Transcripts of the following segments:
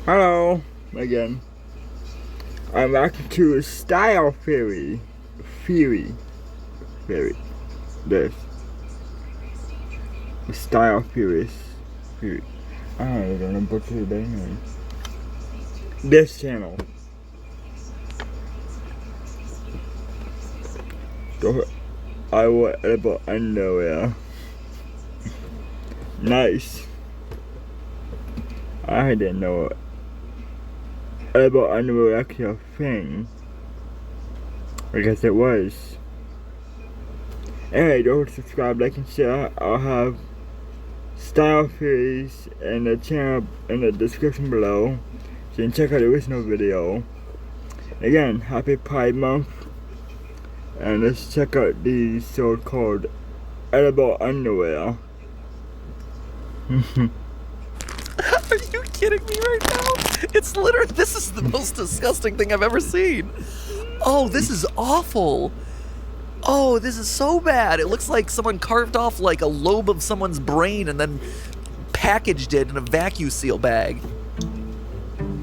Hello, again. I'm back to Style Theory. This. Style Theory. I don't know what to do anyway. This channel. So, I will edible underwear. Nice. I didn't know edible underwear was actually a thing. I guess it was. Anyway, don't subscribe, like, and share. I'll have style theories in the channel in the description below, so you can check out the original video. Again, happy Pride Month, and let's check out these so-called edible underwear. Are you kidding me right now? It's literally, this is the most disgusting thing I've ever seen. Oh, this is awful. Oh, this is so bad. It looks like someone carved off like a lobe of someone's brain and then packaged it in a vacuum seal bag.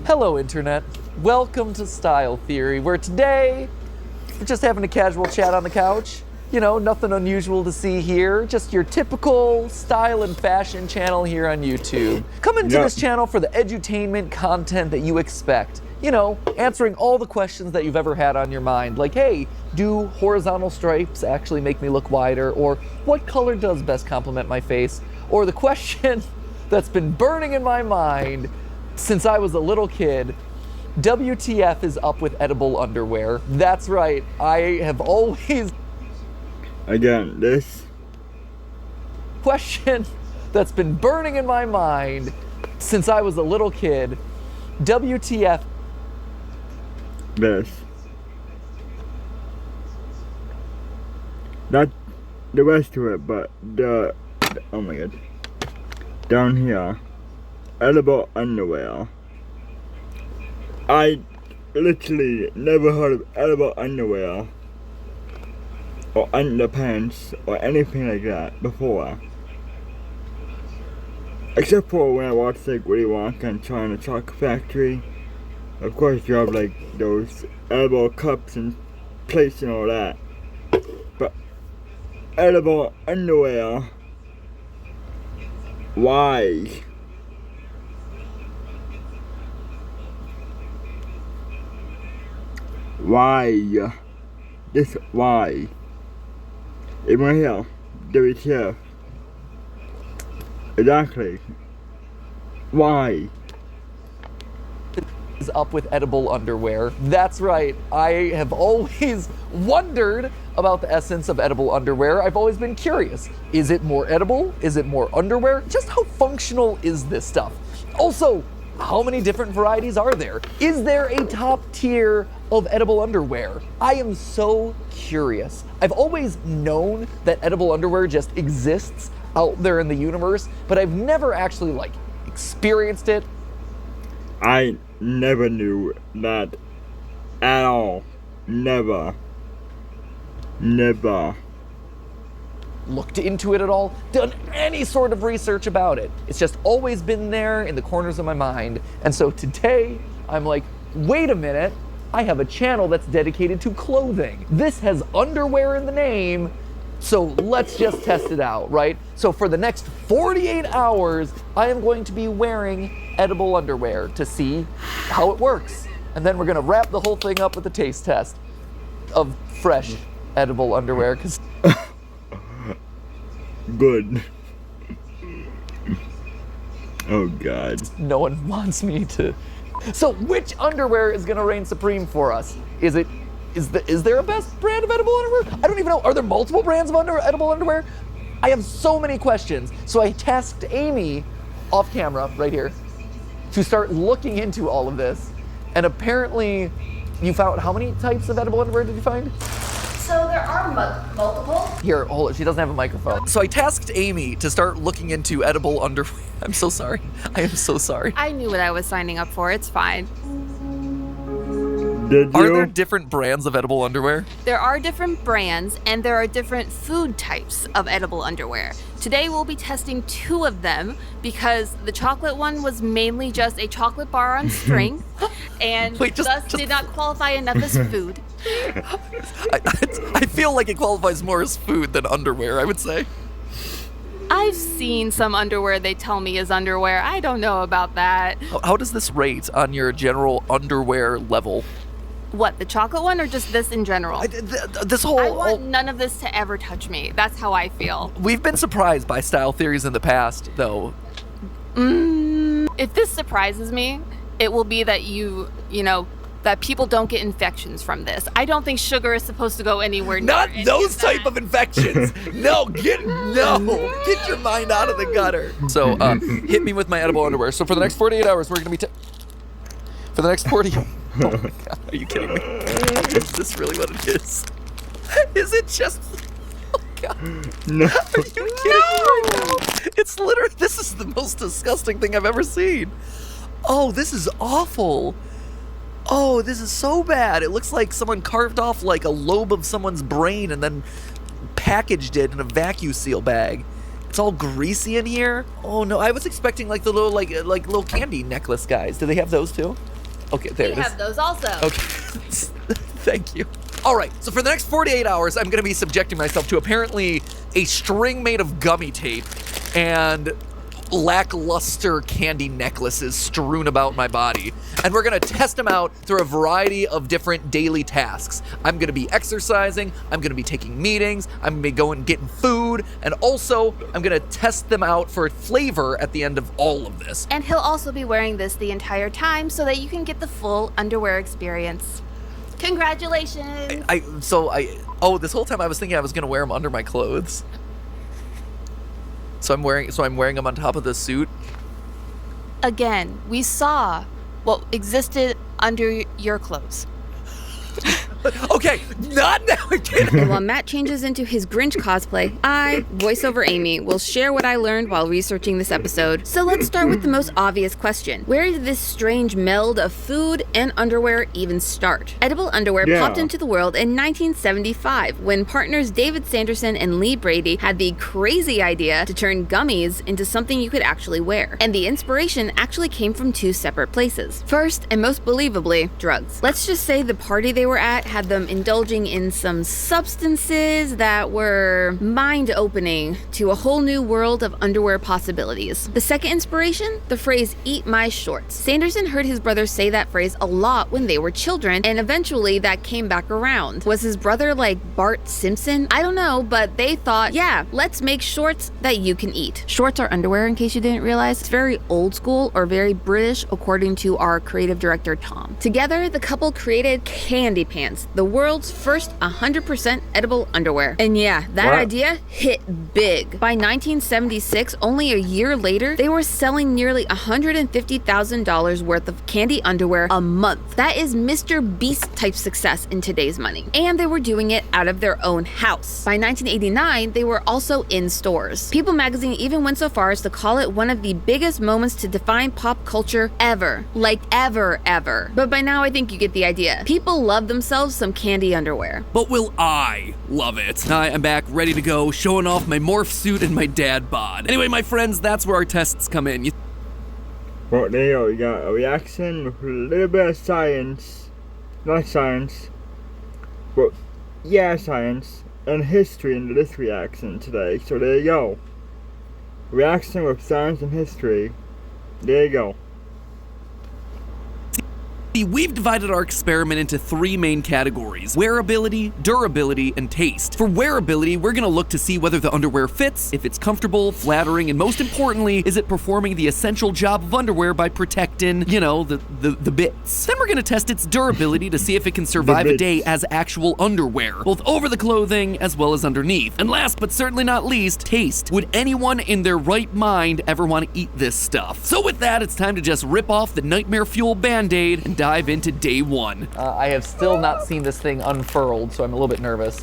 Hello, Internet. Welcome to Style Theory, where today we're just having a casual chat on the couch. You know, nothing unusual to see here. Just your typical style and fashion channel here on YouTube. Come into this channel for the edutainment content that you expect. You know, answering all the questions that you've ever had on your mind. Like, hey, do horizontal stripes actually make me look wider? Or what color does best complement my face? Or the question that's been burning in my mind since I was a little kid, WTF is up with edible underwear? That's right, I have always... Again, this question that's been burning in my mind since I was a little kid. WTF. This. Not the rest of it, but oh my god. Down here. Edible underwear. I literally never heard of edible underwear or underpants or anything like that before, except for when I watched like Willy Wonka and China Chocolate Factory. Of course you have like those edible cups and plates and all that, but edible underwear, why? Why? This why? Even right here, WTF. Exactly. Why? Is up with edible underwear. That's right, I have always wondered about the essence of edible underwear. I've always been curious. Is it more edible? Is it more underwear? Just how functional is this stuff? Also, how many different varieties are there? Is there a top tier of edible underwear? I am so curious. I've always known that edible underwear just exists out there in the universe, but I've never actually like experienced it. I never knew that at all. Never. Looked into it at all, done any sort of research about it. It's just always been there in the corners of my mind. And so today, I'm like, wait a minute, I have a channel that's dedicated to clothing. This has underwear in the name, so let's just test it out, right? So for the next 48 hours, I am going to be wearing edible underwear to see how it works. And then we're gonna wrap the whole thing up with a taste test of fresh edible underwear, because Good. Oh god. no one wants me to. So which underwear is gonna reign supreme for us? Is there a best brand of edible underwear? I don't even know. Are there multiple brands of edible underwear? I have so many questions. So I tasked Amy off camera right here to start looking into all of this. And apparently you found, how many types of edible underwear did you find? So there are multiple. Here, hold it, she doesn't have a microphone. So I tasked Amy to start looking into edible underwear. I'm so sorry. I am so sorry. I knew what I was signing up for. It's fine. Did Are you? there different brands of edible underwear? There are different brands and there are different food types of edible underwear. Today we'll be testing 2 of them because the chocolate one was mainly just a chocolate bar on string and Wait, thus did not qualify enough as food. I feel like it qualifies more as food than underwear, I would say. I've seen some underwear they tell me is underwear. I don't know about that. How does this rate on your general underwear level? What, the chocolate one or just this in general? This whole... I want none of this to ever touch me. That's how I feel. We've been surprised by style theories in the past, though. If this surprises me, it will be that that people don't get infections from this. I don't think sugar is supposed to go anywhere near Not any those of type that. of infections. Get your mind out of the gutter. So, hit me with my edible underwear. So for the next 48 hours, we're gonna be for the next 40. Oh my God, are you kidding me? Is this really what it is? Is it just? Oh God. No. Are you kidding me right now? It's literally, this is the most disgusting thing I've ever seen. Oh, this is awful. Oh, this is so bad. It looks like someone carved off like a lobe of someone's brain and then packaged it in a vacuum seal bag. It's all greasy in here. Oh no, I was expecting like the little like little candy necklace guys. Do they have those too? Okay, there We it is. have those also. Okay, thank you. All right, so for the next 48 hours, I'm gonna be subjecting myself to apparently a string made of gummy tape and lackluster candy necklaces strewn about my body. And we're gonna test them out through a variety of different daily tasks. I'm gonna be exercising, I'm gonna be taking meetings, I'm gonna be going and getting food, and also I'm gonna test them out for flavor at the end of all of this. And he'll also be wearing this the entire time so that you can get the full underwear experience. Congratulations! This whole time I was thinking I was gonna wear them under my clothes. So I'm wearing them on top of the suit. Again, we saw what existed under your clothes. Okay, not now again. While Matt changes into his Grinch cosplay, I, voiceover Amy, will share what I learned while researching this episode. So let's start with the most obvious question. Where did this strange meld of food and underwear even start? Edible underwear popped into the world in 1975 when partners David Sanderson and Lee Brady had the crazy idea to turn gummies into something you could actually wear. And the inspiration actually came from 2 separate places. First, and most believably, drugs. Let's just say the party they were at had them indulging in some substances that were mind-opening to a whole new world of underwear possibilities. The second inspiration? The phrase, "eat my shorts." Sanderson heard his brother say that phrase a lot when they were children, and eventually that came back around. Was his brother like Bart Simpson? I don't know, but they thought, yeah, let's make shorts that you can eat. Shorts are underwear, in case you didn't realize. It's very old school or very British, according to our creative director, Tom. Together, the couple created Candy Pants, the world's first 100% edible underwear. And yeah, that idea hit big. By 1976, only a year later, they were selling nearly $150,000 worth of candy underwear a month. That is Mr. Beast type success in today's money. And they were doing it out of their own house. By 1989, they were also in stores. People magazine even went so far as to call it one of the biggest moments to define pop culture ever. Like ever. But by now, I think you get the idea. People love themselves some candy underwear. But will I love it? I'm back, ready to go, showing off my morph suit and my dad bod. Anyway, my friends, that's where our tests come in. Well, there you go. You got a reaction with a little bit of science. Not science. But, yeah, science. And history into this reaction today. So there you go. Reaction with science and history. There you go. We've divided our experiment into 3 main categories: wearability, durability, and taste. For wearability, we're gonna look to see whether the underwear fits, if it's comfortable, flattering, and most importantly, is it performing the essential job of underwear by protecting, the bits. Then we're gonna test its durability to see if it can survive a day as actual underwear, both over the clothing as well as underneath. And last but certainly not least, taste. Would anyone in their right mind ever want to eat this stuff? So with that, it's time to just rip off the nightmare fuel band-aid and dive into day 1. I have still not seen this thing unfurled, so I'm a little bit nervous.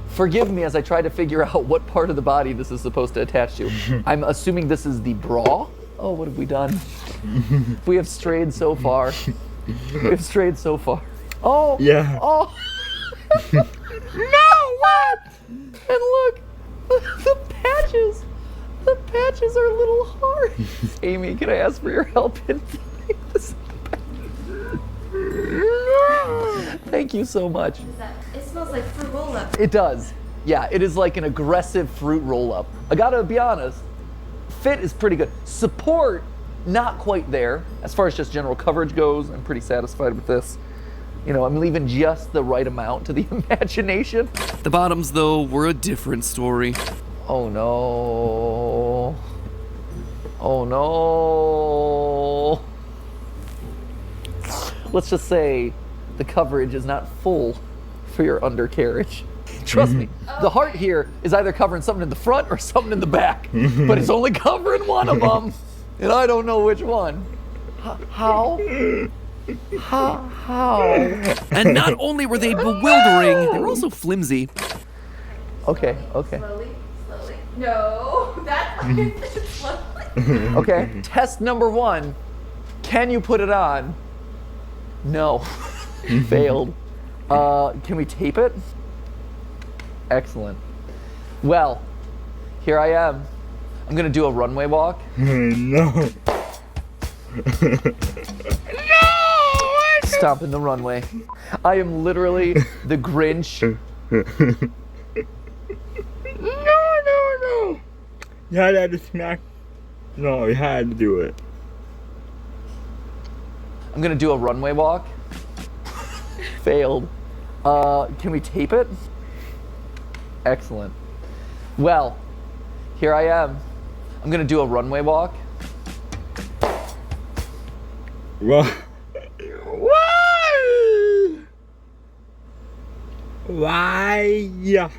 Forgive me as I try to figure out what part of the body this is supposed to attach to. I'm assuming this is the bra. Oh, what have we done? We have strayed so far. Oh. Yeah. Oh. No, what? And look, the patches. The patches are a little hard. Amy, can I ask for your help in putting this back? Thank you so much. It smells like fruit roll-up. It does. Yeah, it is like an aggressive fruit roll-up. I gotta be honest, fit is pretty good. Support, not quite there. As far as just general coverage goes, I'm pretty satisfied with this. You know, I'm leaving just the right amount to the imagination. The bottoms, though, were a different story. Oh no. Oh no. Let's just say the coverage is not full for your undercarriage. Trust me, the heart here is either covering something in the front or something in the back, but it's only covering one of them, and I don't know which one. How? And not only were they bewildering, they were also flimsy. Okay. Slowly. No, that's slowly. Okay, test number 1. Can you put it on? No. Failed. Can we tape it? Excellent. Well, here I am. I'm gonna do a runway walk. No. Stomping the runway. I am literally the Grinch. No. You had to smack. No, you had to do it. I'm gonna do a runway walk. Failed. Can we tape it? Excellent. Well, here I am. I'm gonna do a runway walk. Why? Why? Yeah.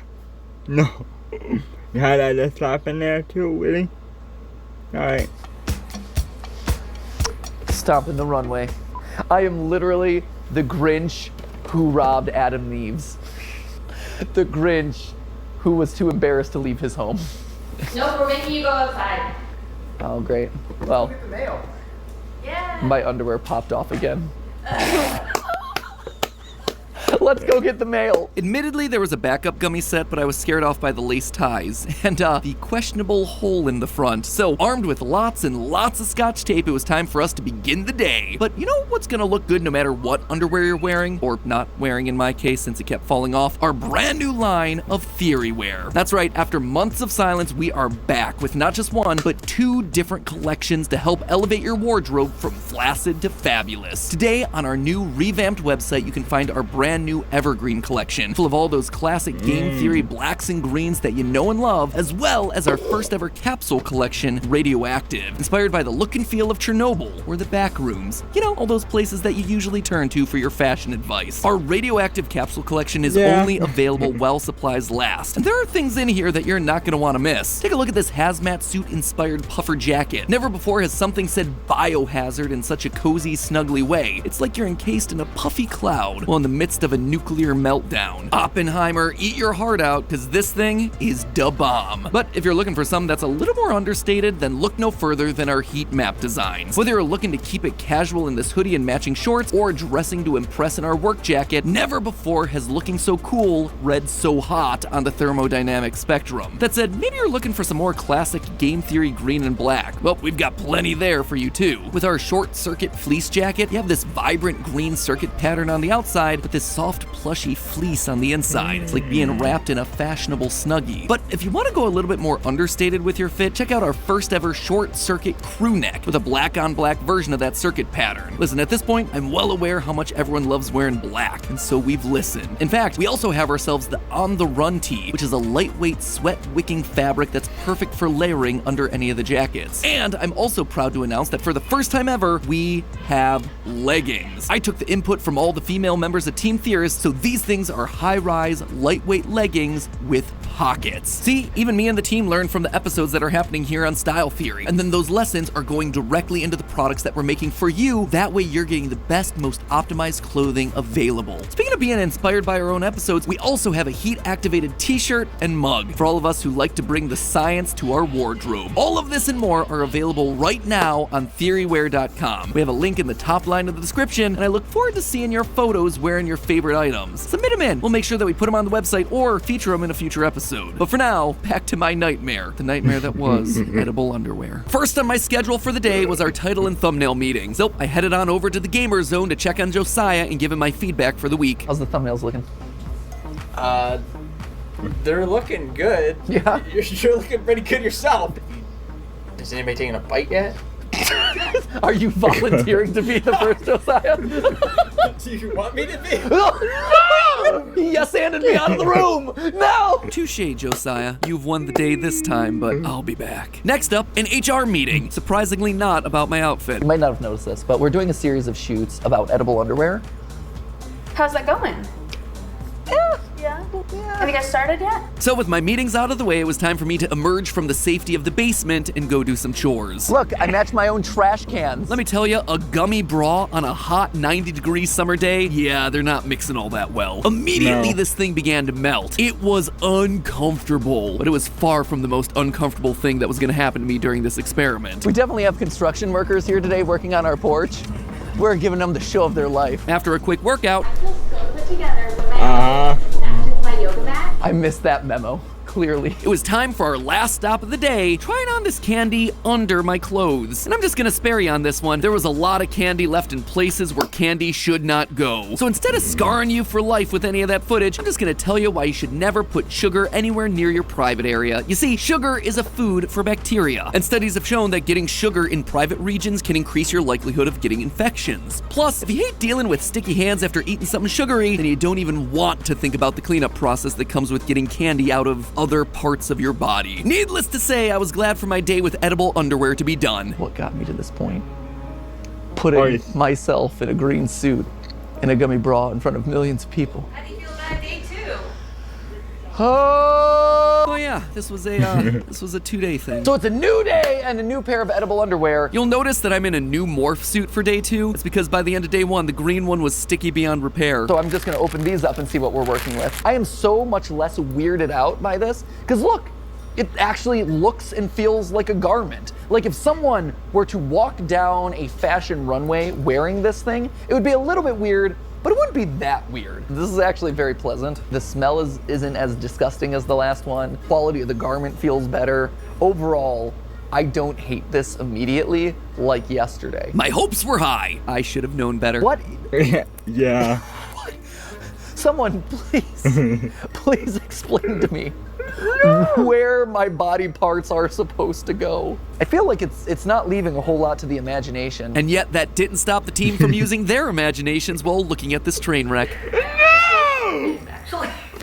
No. You had that just slap in there too, Willie? Alright. Stomping the runway. I am literally the Grinch who robbed Adam and Eve's. The Grinch who was too embarrassed to leave his home. Nope, we're making you go outside. Oh, great. Well, Get the mail. Yeah. my underwear popped off again. Let's go get the mail. Admittedly, there was a backup gummy set, but I was scared off by the lace ties and the questionable hole in the front. So, armed with lots and lots of scotch tape, it was time for us to begin the day. But you know what's gonna look good no matter what underwear you're wearing, or not wearing in my case since it kept falling off? Our brand new line of theory wear. That's right, after months of silence, we are back with not just one, but 2 different collections to help elevate your wardrobe from flaccid to fabulous. Today, on our new revamped website, you can find our brand new Evergreen collection, full of all those classic game theory blacks and greens that you know and love, as well as our first ever capsule collection, Radioactive, inspired by the look and feel of Chernobyl or the back rooms. You know, all those places that you usually turn to for your fashion advice. Our Radioactive capsule collection is only available while supplies last, and there are things in here that you're not going to want to miss. Take a look at this hazmat suit inspired puffer jacket. Never before has something said biohazard in such a cozy, snuggly way. It's like you're encased in a puffy cloud while in the midst of a nuclear meltdown. Oppenheimer, eat your heart out, because this thing is da bomb. But if you're looking for something that's a little more understated, then look no further than our heat map designs. Whether you're looking to keep it casual in this hoodie and matching shorts, or dressing to impress in our work jacket, never before has looking so cool read so hot on the thermodynamic spectrum. That said, maybe you're looking for some more classic game theory green and black. Well, we've got plenty there for you too. With our short circuit fleece jacket, you have this vibrant green circuit pattern on the outside, but this soft plushy fleece on the inside. It's like being wrapped in a fashionable snuggie. But if you want to go a little bit more understated with your fit, check out our first ever short circuit crew neck with a black on black version of that circuit pattern. Listen, at this point, I'm well aware how much everyone loves wearing black, and so we've listened. In fact, we also have ourselves the On the Run tee, which is a lightweight sweat wicking fabric that's perfect for layering under any of the jackets. And I'm also proud to announce that for the first time ever, we have leggings. I took the input from all the female members of Team Theorist, so these things are high-rise, lightweight leggings with pockets. See, even me and the team learned from the episodes that are happening here on Style Theory, and then those lessons are going directly into the products that we're making for you. That way you're getting the best, most optimized clothing available. Speaking of being inspired by our own episodes, we also have a heat-activated t-shirt and mug for all of us who like to bring the science to our wardrobe. All of this and more are available right now on theoryware.com. We have a link in the top line of the description, and I look forward to seeing your photos wearing your favorite items. Submit them in. We'll make sure that we put them on the website or feature them in a future episode. But for now, back to my nightmare. The nightmare that was edible underwear. First on my schedule for the day was our title and thumbnail meeting. So I headed on over to the Gamer Zone to check on Josiah and give him my feedback for the week. How's the thumbnails looking? They're looking good. Yeah. You're looking pretty good yourself. Is anybody taking a bite yet? Are you volunteering to be the first Josiah? Do you want me to be? No! He yes-handed me out of the room! No! Touche, Josiah. You've won the day this time, but I'll be back. Next up, an HR meeting. Surprisingly not about my outfit. You might not have noticed this, but we're doing a series of shoots about edible underwear. How's that going? Yeah. Have you guys started yet? So with my meetings out of the way, it was time for me to emerge from the safety of the basement and go do some chores. Look, I matched my own trash cans. Let me tell you, a gummy bra on a hot 90-degree summer day, yeah, they're not mixing all that well. Immediately, this thing began to melt. It was uncomfortable, but it was far from the most uncomfortable thing that was gonna happen to me during this experiment. We definitely have construction workers here today working on our porch. We're giving them the show of their life. After a quick workout, I feel so put together when my matches my yoga mat. I missed that memo, clearly. it was time for our last stop of the day, trying on this candy under my clothes. And I'm just gonna spare you on this one. There was a lot of candy left in places where candy should not go. So instead of scarring you for life with any of that footage, I'm just gonna tell you why you should never put sugar anywhere near your private area. You see, sugar is a food for bacteria, and studies have shown that getting sugar in private regions can increase your likelihood of getting infections. Plus, if you hate dealing with sticky hands after eating something sugary, then you don't even want to think about the cleanup process that comes with getting candy out of other parts of your body. Needless to say, I was glad for my day with edible underwear to be done. What got me to this point? Putting myself in a green suit and a gummy bra in front of millions of people. How do you feel about day 2? Oh! Oh yeah, this was a 2-day thing. So it's a new day and a new pair of edible underwear. You'll notice that I'm in a new morph suit for day 2. It's because by the end of day 1, the green one was sticky beyond repair. So I'm just gonna open these up and see what we're working with. I am so much less weirded out by this, because look, it actually looks and feels like a garment. Like if someone were to walk down a fashion runway wearing this thing, it would be a little bit weird, but it wouldn't be that weird. This is actually very pleasant. The smell isn't as disgusting as the last one. Quality of the garment feels better. Overall, I don't hate this immediately like yesterday. My hopes were high. I should have known better. What? Yeah. Someone please explain to me where my body parts are supposed to go. I feel like it's not leaving a whole lot to the imagination. And yet that didn't stop the team from using their imaginations while looking at this train wreck.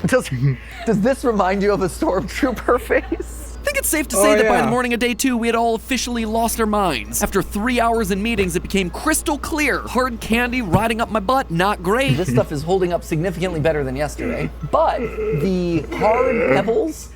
Does this remind you of a stormtrooper face? I think it's safe to say that by the morning of day 2, we had all officially lost our minds. After 3 hours in meetings, it became crystal clear. Hard candy riding up my butt, not great. This stuff is holding up significantly better than yesterday. But the hard pebbles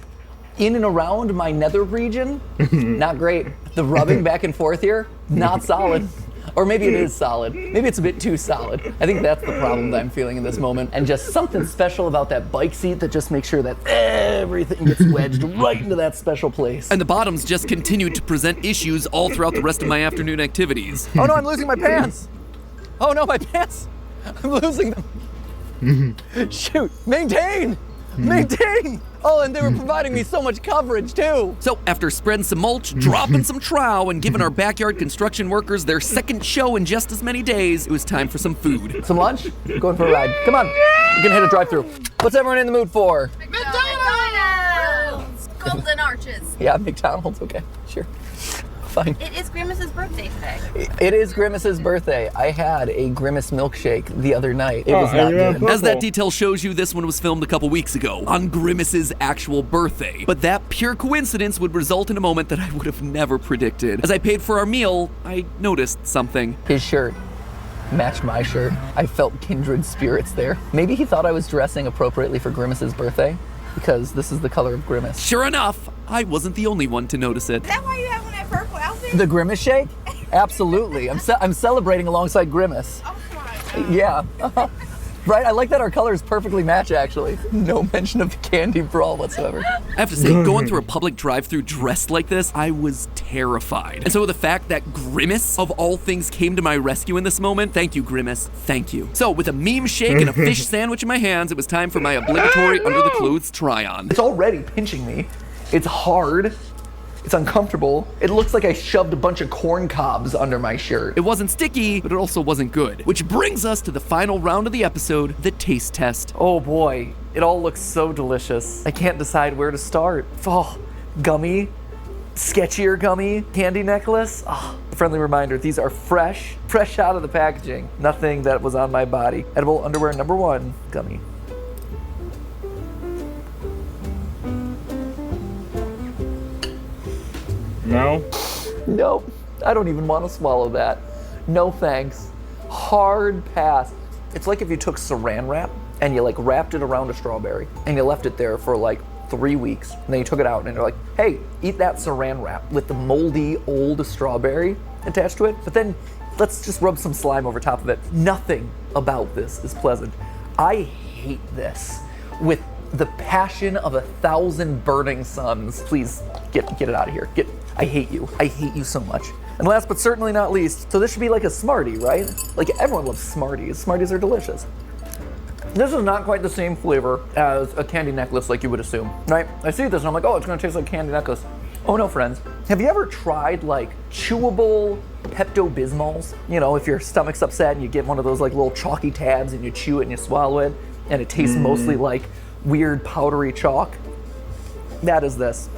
in and around my nether region, not great. The rubbing back and forth here, not solid. Or maybe it is solid. Maybe it's a bit too solid. I think that's the problem that I'm feeling in this moment. And just something special about that bike seat that just makes sure that everything gets wedged right into that special place. And the bottoms just continued to present issues all throughout the rest of my afternoon activities. Oh no, I'm losing my pants! Oh no, my pants! I'm losing them. Shoot, maintain! Maintain! Oh, and they were providing me so much coverage too. So after spreading some mulch, dropping some trowel, and giving our backyard construction workers their second show in just as many days, it was time for some food. Some lunch? Going for a ride. Come on, we're gonna hit a drive-thru. What's everyone in the mood for? McDonald's! Golden Arches. Yeah, McDonald's, okay, sure. Fine. It is Grimace's birthday today. It is Grimace's birthday. I had a Grimace milkshake the other night. It was not good. As that detail shows you, this one was filmed a couple weeks ago, on Grimace's actual birthday. But that pure coincidence would result in a moment that I would have never predicted. As I paid for our meal, I noticed something. His shirt matched my shirt. I felt kindred spirits there. Maybe he thought I was dressing appropriately for Grimace's birthday. because this is the color of Grimace. Sure enough, I wasn't the only one to notice it. Is that why you have on that purple outfit? The Grimace shake? Absolutely. I'm celebrating alongside Grimace. Oh my God. Yeah. Right? I like that our colors perfectly match, actually. No mention of the candy brawl whatsoever. I have to say, going through a public drive-thru dressed like this, I was terrified. And so the fact that Grimace, of all things, came to my rescue in this moment, thank you, Grimace, thank you. So with a meme shake and a fish sandwich in my hands, it was time for my obligatory under-the-clothes try-on. It's already pinching me. It's hard. It's uncomfortable. It looks like I shoved a bunch of corn cobs under my shirt. It wasn't sticky, but it also wasn't good. Which brings us to the final round of the episode, the taste test. Oh boy, it all looks so delicious. I can't decide where to start. Oh, gummy, sketchier gummy, candy necklace. Oh, friendly reminder, these are fresh out of the packaging. Nothing that was on my body. Edible underwear number 1, gummy. No? Nope, I don't even want to swallow that. No thanks. Hard pass. It's like if you took saran wrap and you like wrapped it around a strawberry and you left it there for like 3 weeks, and then you took it out and you're like, hey, eat that saran wrap with the moldy old strawberry attached to it, but then let's just rub some slime over top of it. Nothing about this is pleasant. I hate this with the passion of 1,000 burning suns. Please get it out of here. I hate you. I hate you so much. And last but certainly not least, so this should be like a Smartie, right? Like everyone loves Smarties. Smarties are delicious. This is not quite the same flavor as a candy necklace like you would assume, right? I see this and I'm like, oh, it's gonna taste like candy necklace. Oh no, friends. Have you ever tried like chewable Pepto-Bismols? You know, if your stomach's upset and you get one of those like little chalky tabs and you chew it and you swallow it and it tastes mostly like weird powdery chalk? That is this.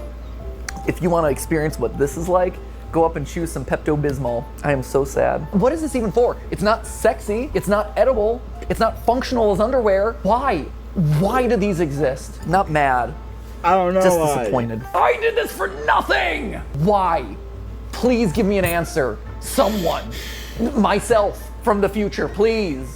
If you want to experience what this is like, go up and chew some Pepto-Bismol. I am so sad. What is this even for? It's not sexy. It's not edible. It's not functional as underwear. Why? Why do these exist? Not mad. I don't know Just why. disappointed. I did this for nothing! Why? Please give me an answer. Someone. Myself from the future, please.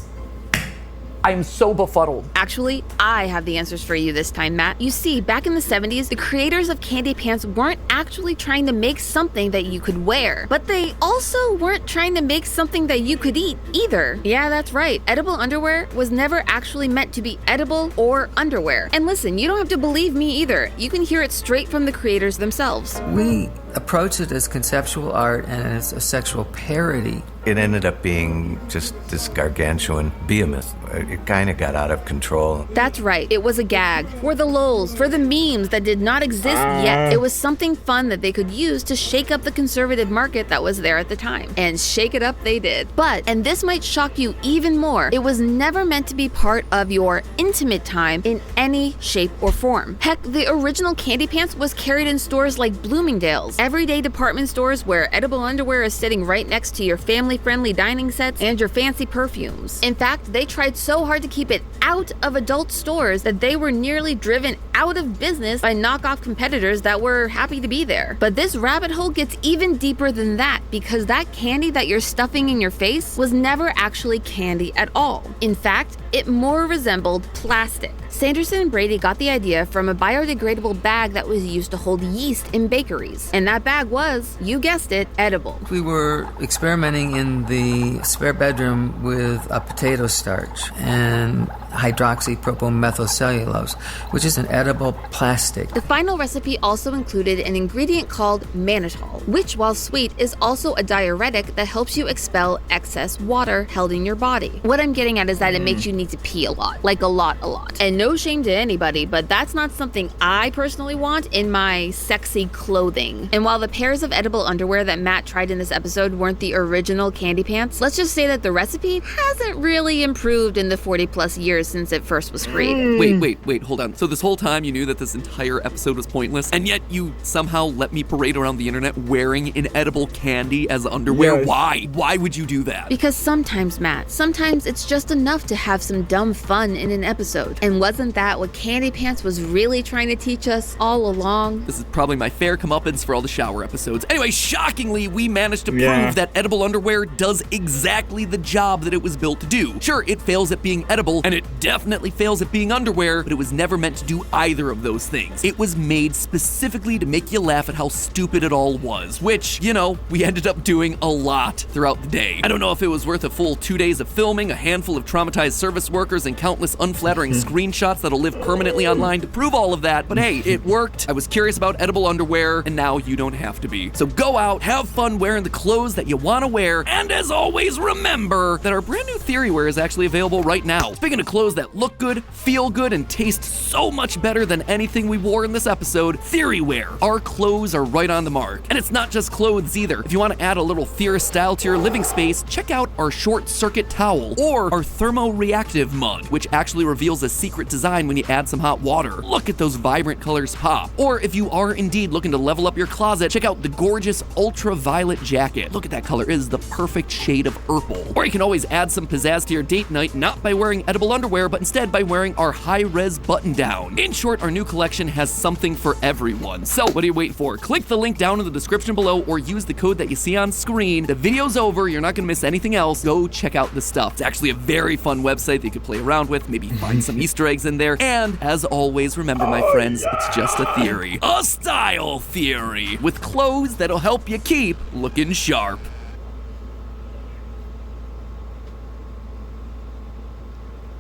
I'm so befuddled. Actually, I have the answers for you this time, Matt. You see, back in the 70s, the creators of candy pants weren't actually trying to make something that you could wear, but they also weren't trying to make something that you could eat either. Yeah, that's right. Edible underwear was never actually meant to be edible or underwear. And listen, you don't have to believe me either. You can hear it straight from the creators themselves. We approached it as conceptual art and as a sexual parody. It ended up being just this gargantuan behemoth. It kind of got out of control. That's right, it was a gag. For the lols, for the memes that did not exist yet. It was something fun that they could use to shake up the conservative market that was there at the time. And shake it up they did. But, and this might shock you even more, it was never meant to be part of your intimate time in any shape or form. Heck, the original candy pants was carried in stores like Bloomingdale's, everyday department stores where edible underwear is sitting right next to your family-friendly dining sets and your fancy perfumes. In fact, they tried so hard to keep it out of adult stores that they were nearly driven out of business by knockoff competitors that were happy to be there. But this rabbit hole gets even deeper than that, because that candy that you're stuffing in your face was never actually candy at all. In fact, it more resembled plastic. Sanderson and Brady got the idea from a biodegradable bag that was used to hold yeast in bakeries. And that bag was, you guessed it, edible. We were experimenting in the spare bedroom with a potato starch and hydroxypropylmethylcellulose, which is an edible plastic. The final recipe also included an ingredient called mannitol, which, while sweet, is also a diuretic that helps you expel excess water held in your body. What I'm getting at is that it makes you need to pee a lot, like a lot. And no shame to anybody, but that's not something I personally want in my sexy clothing. And while the pairs of edible underwear that Matt tried in this episode weren't the original candy pants, let's just say that the recipe hasn't really improved in the 40 plus years since it first was created. Wait, hold on. So this whole time you knew that this entire episode was pointless, and yet you somehow let me parade around the internet wearing inedible candy as underwear? Yes. Why? Why would you do that? Because sometimes, Matt, sometimes it's just enough to have some dumb fun in an episode. And wasn't that what Candy Pants was really trying to teach us all along? This is probably my fair comeuppance for all the shower episodes. Anyway, shockingly, we managed to Yeah. prove that edible underwear does exactly the job that it was built to do. Sure, it fails at being edible, and it definitely fails at being underwear, but it was never meant to do either of those things. It was made specifically to make you laugh at how stupid it all was, which, you know, we ended up doing a lot throughout the day. I don't know if it was worth a full 2 days of filming, a handful of traumatized service workers, and countless unflattering screenshots that'll live permanently online to prove all of that, but hey, it worked. I was curious about edible underwear, and now you don't have to be. So go out, have fun wearing the clothes that you want to wear, and as always, remember that our brand new Theory Wear is actually available right now. Speaking of clothes that look good, feel good, and taste so much better than anything we wore in this episode, Theory Wear. Our clothes are right on the mark. And it's not just clothes either. If you want to add a little theorist style to your living space, check out our short circuit towel or our thermo-reactive mug, which actually reveals a secret design when you add some hot water. Look at those vibrant colors pop. Or if you are indeed looking to level up your closet, check out the gorgeous ultraviolet jacket. Look at that color, it is the perfect shade of purple. Or you can always add some pizzazz to your date night, not by wearing edible underwear, but instead by wearing our high-res button-down. In short, our new collection has something for everyone. So what are you waiting for? Click the link down in the description below or use the code that you see on screen. The video's over, you're not gonna miss anything else. Go check out the stuff. It's actually a very fun website that you could play around with, maybe find some Easter eggs in there. And as always, remember my friends, it's just a theory. A style theory with clothes that'll help you keep looking sharp.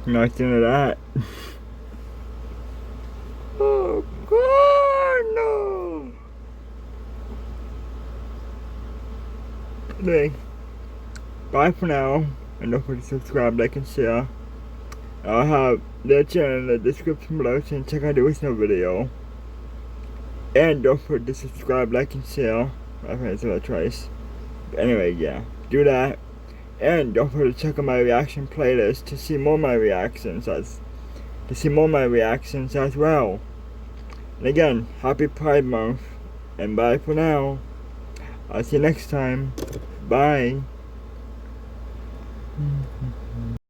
Nothing of that. Oh God, no. Anyway, bye for now, and don't forget to subscribe, like, and share. I'll have their channel in the description below, so you can check out the original video. And don't forget to subscribe, like, and share. I think it's a little twice. But anyway, yeah, do that. And don't forget to check out my reaction playlist to see more of my reactions as well. And again, happy Pride Month, and bye for now. I'll see you next time. Bye.